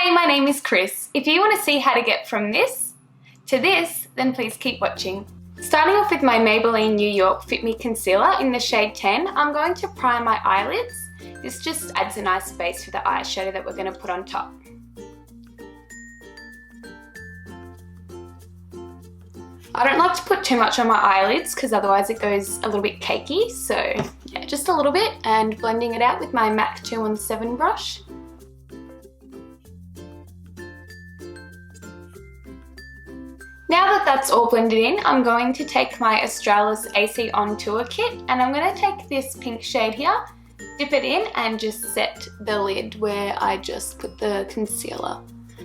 Hi, my name is Chris. If you want to see how to get from this to this, then please keep watching. Starting off with my Maybelline New York Fit Me Concealer in the shade 10, I'm going to prime my eyelids. This just adds a nice base for the eyeshadow that we're going to put on top. I don't like to put too much on my eyelids because otherwise it goes a little bit cakey, so yeah, just a little bit, and blending it out with my MAC 217 brush. Now that that's all blended in, I'm going to take my Australis AC On Tour kit, and I'm going to take this pink shade here, dip it in, and just set the lid where I just put the concealer.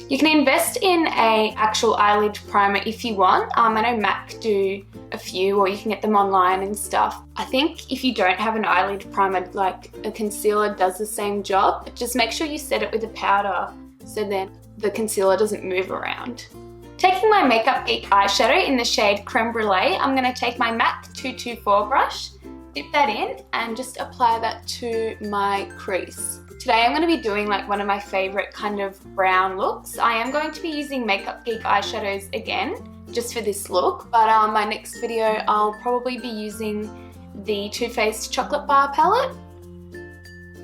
You can invest in an actual eyelid primer if you want. I know MAC do a few, or you can get them online and stuff. I think if you don't have an eyelid primer, like a concealer does the same job. Just make sure you set it with a powder so then the concealer doesn't move around. Taking my Makeup Geek eyeshadow in the shade Creme Brulee, I'm going to take my MAC 224 brush, dip that in, and just apply that to my crease. Today I'm going to be doing like one of my favourite kind of brown looks. I am going to be using Makeup Geek eyeshadows again, just for this look, but my next video I'll probably be using the Too Faced Chocolate Bar palette.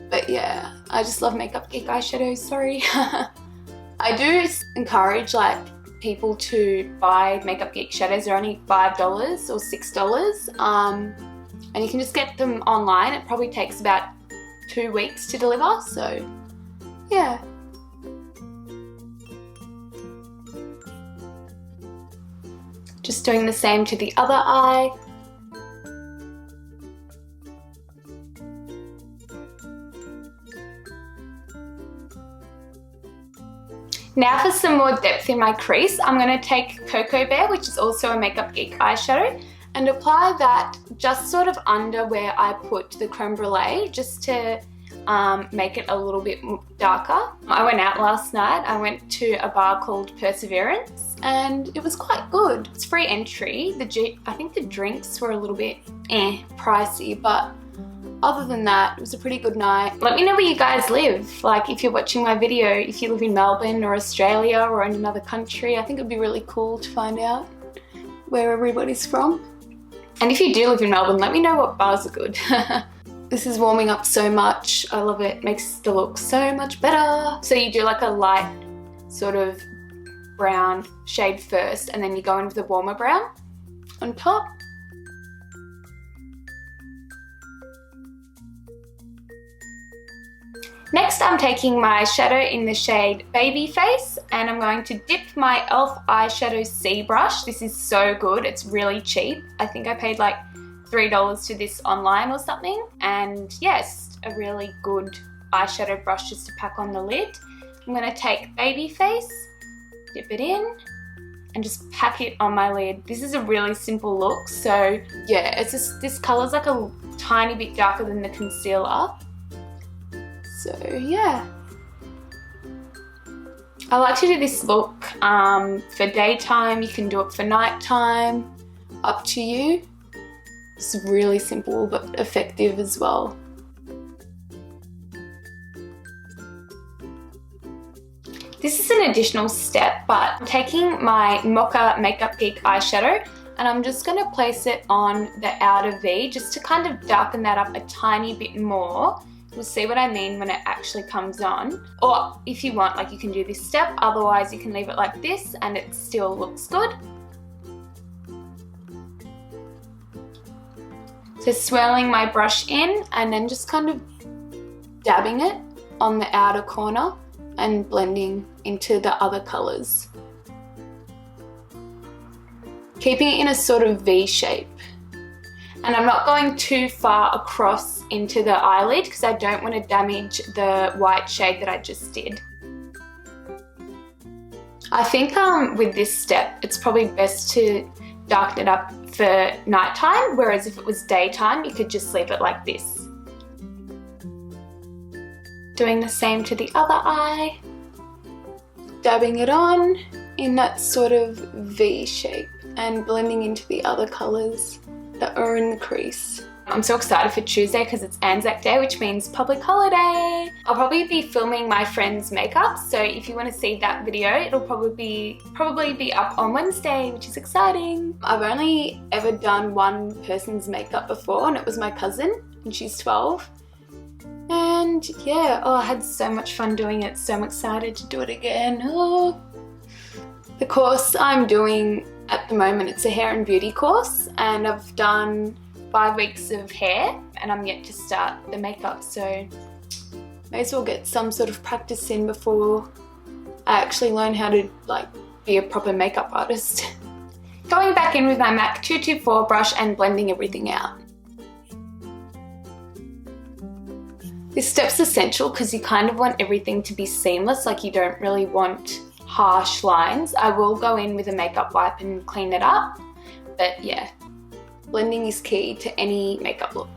But yeah, I just love Makeup Geek eyeshadows, sorry. I do encourage like people to buy Makeup Geek shadows. They're only $5 or $6, and you can just get them online. It probably takes about 2 weeks to deliver, so yeah. Just doing the same to the other eye. Now for some more depth in my crease, I'm going to take Cocoa Bear, which is also a Makeup Geek eyeshadow, and apply that just sort of under where I put the Creme Brulee, just to make it a little bit darker. I went out last night. I went to a bar called Perseverance, and it was quite good. It's free entry. I think the drinks were a little bit pricey, but other than that, it was a pretty good night. Let me know where you guys live. Like, if you're watching my video, if you live in Melbourne or Australia or in another country, I think it'd be really cool to find out where everybody's from. And if you do live in Melbourne, let me know what bars are good. This is warming up so much. I love it. Makes the look so much better. So you do like a light sort of brown shade first, and then you go in with a warmer brown on top. Next, I'm taking my shadow in the shade Baby Face, and I'm going to dip my e.l.f. eyeshadow C brush. This is so good. It's really cheap. I think I paid like $3 for this online or something. And yes, a really good eyeshadow brush just to pack on the lid. I'm going to take Baby Face, dip it in, and just pack it on my lid. This is a really simple look. So yeah, it's just, this color's like a tiny bit darker than the concealer. So yeah, I like to do this look for daytime. You can do it for nighttime, up to you. It's really simple but effective as well. This is an additional step, but I'm taking my Mocha Makeup Geek eyeshadow, and I'm just going to place it on the outer V just to kind of darken that up a tiny bit more. You'll see what I mean when it actually comes on. Or if you want, like, you can do this step, otherwise you can leave it like this and it still looks good. So swirling my brush in and then just kind of dabbing it on the outer corner and blending into the other colours. Keeping it in a sort of V shape. And I'm not going too far across into the eyelid because I don't want to damage the white shade that I just did. I think with this step, it's probably best to darken it up for nighttime, whereas if it was daytime, you could just leave it like this. Doing the same to the other eye, dabbing it on in that sort of V shape and blending into the other colours that are in the crease. I'm so excited for Tuesday because it's Anzac Day, which means public holiday. I'll probably be filming my friend's makeup, so if you want to see that video, it'll probably be up on Wednesday, which is exciting. I've only ever done one person's makeup before, and it was my cousin, and she's 12. And yeah, I had so much fun doing it, so I'm excited to do it again. The course I'm doing at the moment, it's a hair and beauty course, and I've done 5 weeks of hair and I'm yet to start the makeup, so may as well get some sort of practice in before I actually learn how to be a proper makeup artist. Going back in with my MAC 224 brush and blending everything out. This step's essential because you kind of want everything to be seamless, like you don't really want harsh lines. I will go in with a makeup wipe and clean it up, but yeah, blending is key to any makeup look.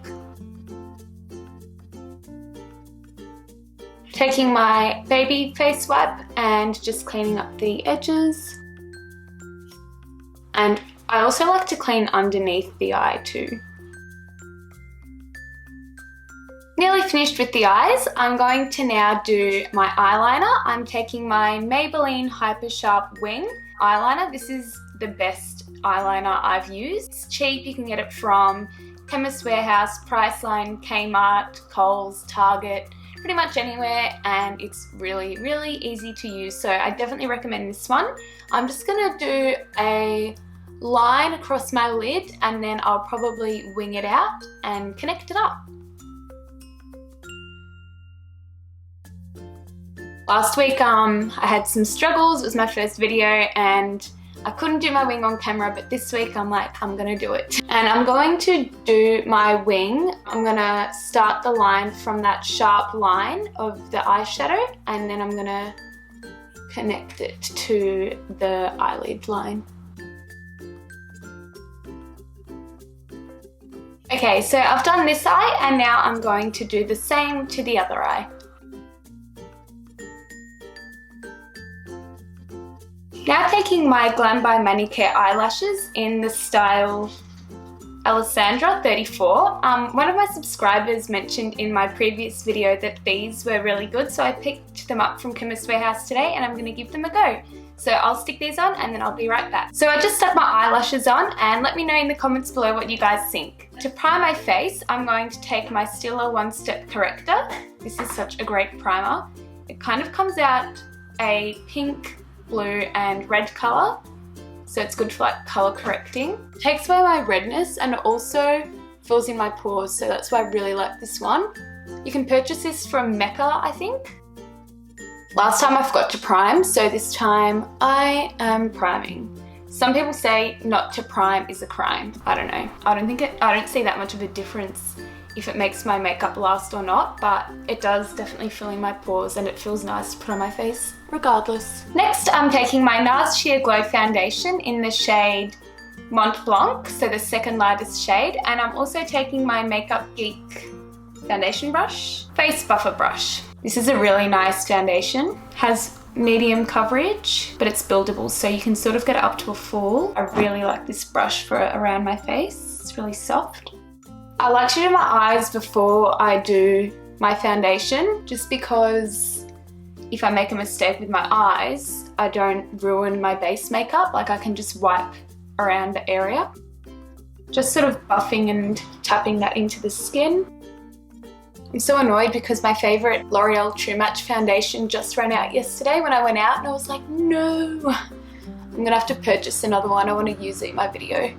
Taking my baby face wipe and just cleaning up the edges. And I also like to clean underneath the eye too. Nearly finished with the eyes. I'm going to now do my eyeliner. I'm taking my Maybelline Hyper Sharp Wing eyeliner. This is the best eyeliner I've used. It's cheap, you can get it from Chemist Warehouse, Priceline, Kmart, Kohl's, Target, pretty much anywhere, and it's really, really easy to use, so I definitely recommend this one. I'm just gonna do a line across my lid and then I'll probably wing it out and connect it up. Last week I had some struggles. It was my first video and I couldn't do my wing on camera, but this week I'm like, I'm gonna do it. And I'm going to do my wing. I'm gonna start the line from that sharp line of the eyeshadow and then I'm gonna connect it to the eyelid line. Okay, so I've done this eye and now I'm going to do the same to the other eye. Now taking my Glam by Manicare eyelashes in the style Alessandra 34. One of my subscribers mentioned in my previous video that these were really good, so I picked them up from Chemist Warehouse today and I'm going to give them a go. So I'll stick these on and then I'll be right back. So I just stuck my eyelashes on and let me know in the comments below what you guys think. To prime my face, I'm going to take my Stila One Step Corrector. This is such a great primer. It kind of comes out a pink, blue and red colour, so it's good for colour correcting. It takes away my redness and it also fills in my pores, so that's why I really like this one. You can purchase this from Mecca, I think. Last time I forgot to prime, so this time I am priming. Some people say not to prime is a crime. I don't know. I don't see that much of a difference if it makes my makeup last or not, but it does definitely fill in my pores and it feels nice to put on my face regardless. Next, I'm taking my NARS Sheer Glow Foundation in the shade Mont Blanc, so the second lightest shade, and I'm also taking my Makeup Geek foundation brush, face buffer brush. This is a really nice foundation, has medium coverage, but it's buildable, so you can sort of get it up to a full. I really like this brush for around my face, it's really soft. I like to do my eyes before I do my foundation, just because if I make a mistake with my eyes, I don't ruin my base makeup. Like I can just wipe around the area. Just sort of buffing and tapping that into the skin. I'm so annoyed because my favourite L'Oreal True Match foundation just ran out yesterday when I went out and I was like, no, I'm gonna have to purchase another one. I want to use it in my video.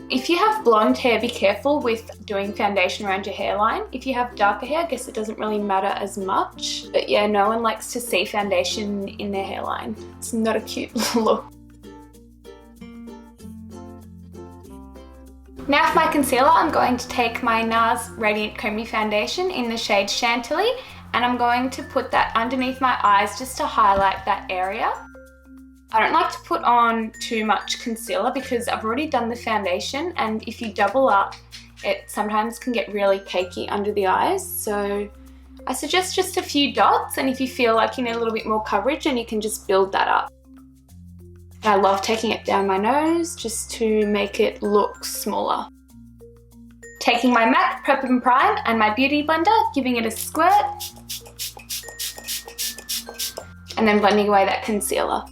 If you have blonde hair, be careful with doing foundation around your hairline. If you have darker hair, I guess it doesn't really matter as much. But yeah, no one likes to see foundation in their hairline. It's not a cute look. Now for my concealer, I'm going to take my NARS Radiant Creamy Foundation in the shade Chantilly, and I'm going to put that underneath my eyes just to highlight that area. I don't like to put on too much concealer because I've already done the foundation, and if you double up, it sometimes can get really cakey under the eyes. So I suggest just a few dots, and if you feel like you need a little bit more coverage, then you can just build that up. I love taking it down my nose just to make it look smaller. taking my MAC Prep and Prime and my Beauty Blender, giving it a squirt, and then blending away that concealer.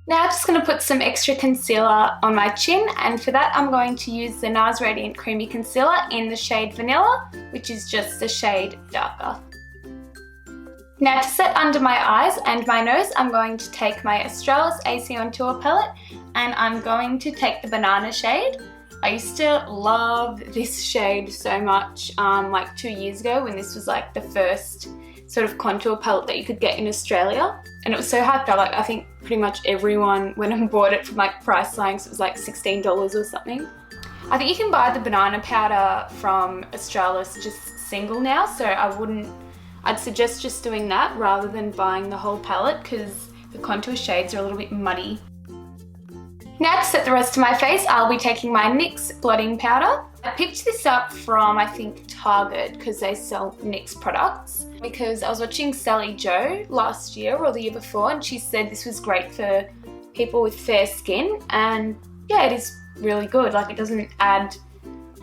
Now I'm just going to put some extra concealer on my chin, and for that I'm going to use the NARS Radiant Creamy Concealer in the shade Vanilla, which is just a shade darker. Now to set under my eyes and my nose, I'm going to take my Australis AC on Tour palette, and I'm going to take the Banana shade. I used to love this shade so much like 2 years ago when this was like the first sort of contour palette that you could get in Australia, and it was so hyped up. Like I think pretty much everyone went and bought it from like Priceline, so it was like $16 or something. I think you can buy the banana powder from Australis just single now, so I'd suggest just doing that rather than buying the whole palette because the contour shades are a little bit muddy. Now to set the rest of my face, I'll be taking my NYX Blotting Powder. I picked this up from, I think, Target because they sell NYX products, because I was watching Sally Joe last year or the year before, and she said this was great for people with fair skin, and yeah, it is really good. Like, it doesn't add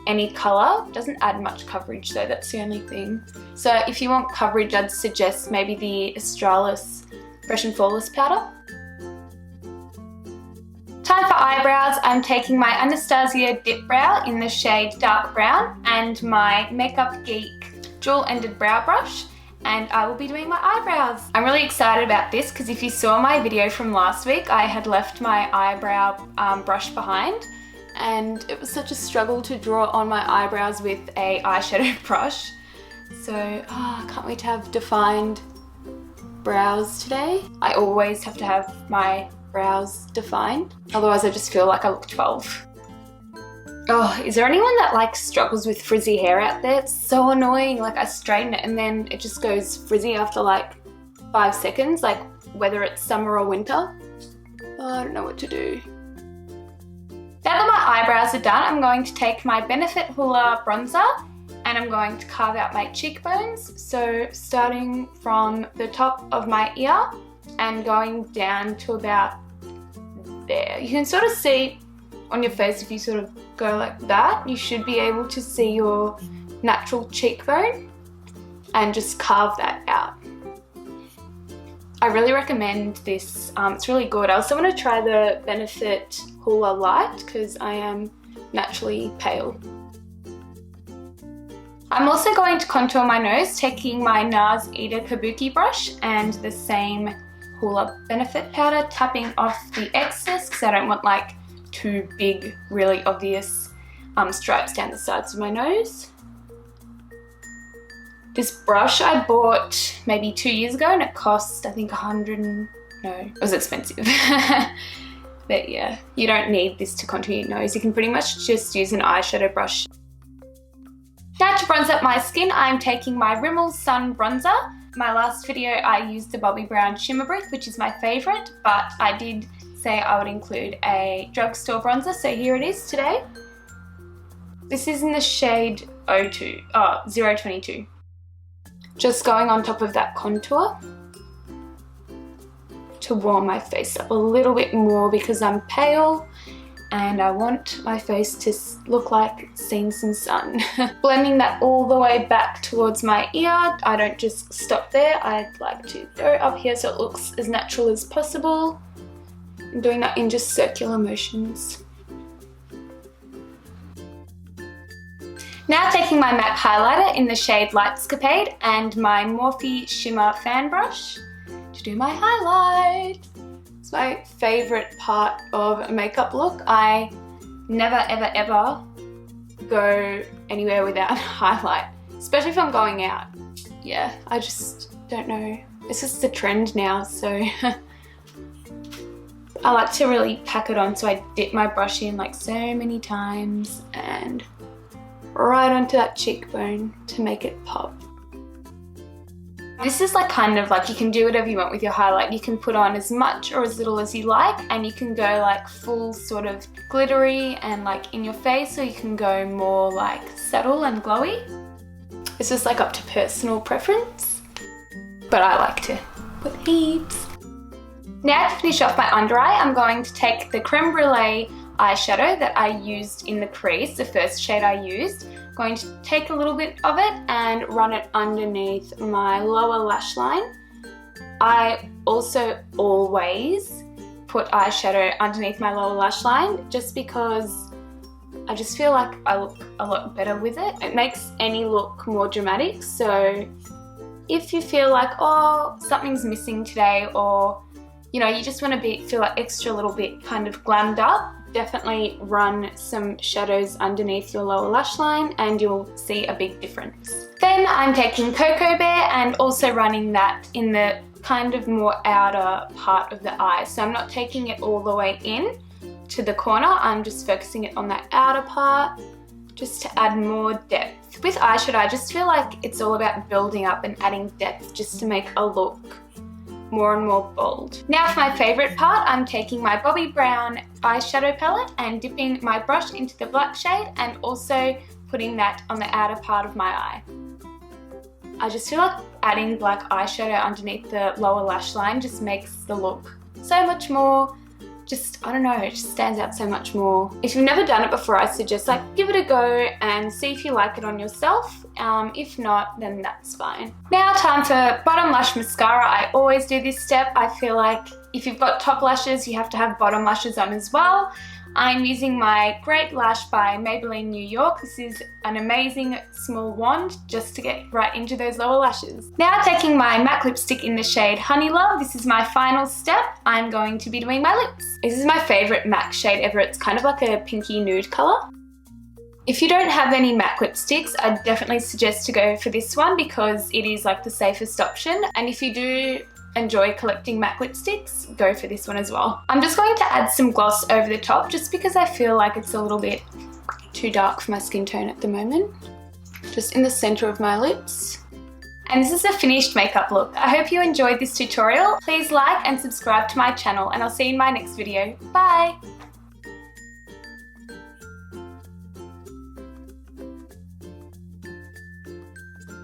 any colour, it doesn't add much coverage though, that's the only thing. So if you want coverage, I'd suggest maybe the Australis Fresh and Flawless powder. Time for eyebrows. I'm taking my Anastasia Dip Brow in the shade Dark Brown and my Makeup Geek dual-ended brow brush, and I will be doing my eyebrows. I'm really excited about this because if you saw my video from last week, I had left my eyebrow brush behind, and it was such a struggle to draw on my eyebrows with a eyeshadow brush. So I can't wait to have defined brows today. I always have to have my brows defined, otherwise I just feel like I look 12. Oh, is there anyone that like struggles with frizzy hair out there? It's so annoying. Like, I straighten it and then it just goes frizzy after like 5 seconds, like whether it's summer or winter. Oh, I don't know what to do. Now that my eyebrows are done, I'm going to take my Benefit Hoola bronzer and I'm going to carve out my cheekbones. So starting from the top of my ear and going down to about there. You can sort of see on your face, if you sort of go like that, you should be able to see your natural cheekbone and just carve that out. I really recommend this, it's really good. I also want to try the Benefit Hoola Light because I am naturally pale. I'm also going to contour my nose, taking my NARS Ida Kabuki brush and the same Hoola Benefit powder, tapping off the excess because I don't want like 2 big, really obvious stripes down the sides of my nose. This brush I bought maybe 2 years ago and it cost, I think, it was expensive. But yeah, you don't need this to contour your nose. You can pretty much just use an eyeshadow brush. Now to bronze up my skin, I'm taking my Rimmel Sun Bronzer. My last video I used the Bobbi Brown Shimmer Brick, which is my favourite, but I did say I would include a drugstore bronzer, so here it is today. This is in the shade 022. Just going on top of that contour to warm my face up a little bit more because I'm pale and I want my face to look like it's seen some sun. Blending that all the way back towards my ear. I don't just stop there, I'd like to go up here so it looks as natural as possible. I'm doing that in just circular motions. Now taking my MAC highlighter in the shade Lightscapade and my Morphe Shimmer fan brush to do my highlight. It's my favourite part of a makeup look. I never ever ever go anywhere without a highlight, especially if I'm going out. Yeah, I just don't know. It's just a trend now, so I like to really pack it on, so I dip my brush in like so many times and right onto that cheekbone to make it pop. This is like kind of like you can do whatever you want with your highlight. You can put on as much or as little as you like, and you can go like full sort of glittery and like in your face, or you can go more like subtle and glowy. It's just like up to personal preference, but I like to put heaps. Now to finish off my under eye, I'm going to take the Creme Brulee eyeshadow that I used in the crease, the first shade I used. I'm going to take a little bit of it and run it underneath my lower lash line. I also always put eyeshadow underneath my lower lash line just because I just feel like I look a lot better with it. It makes any look more dramatic, so if you feel like, oh, something's missing today, or you know, you just want to feel like extra little bit kind of glammed up, definitely run some shadows underneath your lower lash line and you'll see a big difference. Then I'm taking Cocoa Bear and also running that in the kind of more outer part of the eye. So I'm not taking it all the way in to the corner, I'm just focusing it on that outer part just to add more depth. With eyeshadow, I just feel like it's all about building up and adding depth just to make a look more and more bold. Now for my favourite part, I'm taking my Bobbi Brown eyeshadow palette and dipping my brush into the black shade and also putting that on the outer part of my eye. I just feel like adding black eyeshadow underneath the lower lash line just makes the look so much more, I don't know, it just stands out so much more. If you've never done it before, I suggest give it a go and see if you like it on yourself. If not, then that's fine. Now time for bottom lash mascara. I always do this step. I feel like if you've got top lashes, you have to have bottom lashes on as well. I'm using my Great Lash by Maybelline New York. This is an amazing small wand just to get right into those lower lashes. Now taking my MAC lipstick in the shade Honey Love, this is my final step. I'm going to be doing my lips. This is my favourite MAC shade ever. It's kind of like a pinky nude colour. If you don't have any MAC lipsticks, I'd definitely suggest to go for this one because it is like the safest option. And if you do enjoy collecting MAC lipsticks, go for this one as well. I'm just going to add some gloss over the top just because I feel like it's a little bit too dark for my skin tone at the moment. Just in the centre of my lips. And this is a finished makeup look. I hope you enjoyed this tutorial. Please like and subscribe to my channel and I'll see you in my next video. Bye!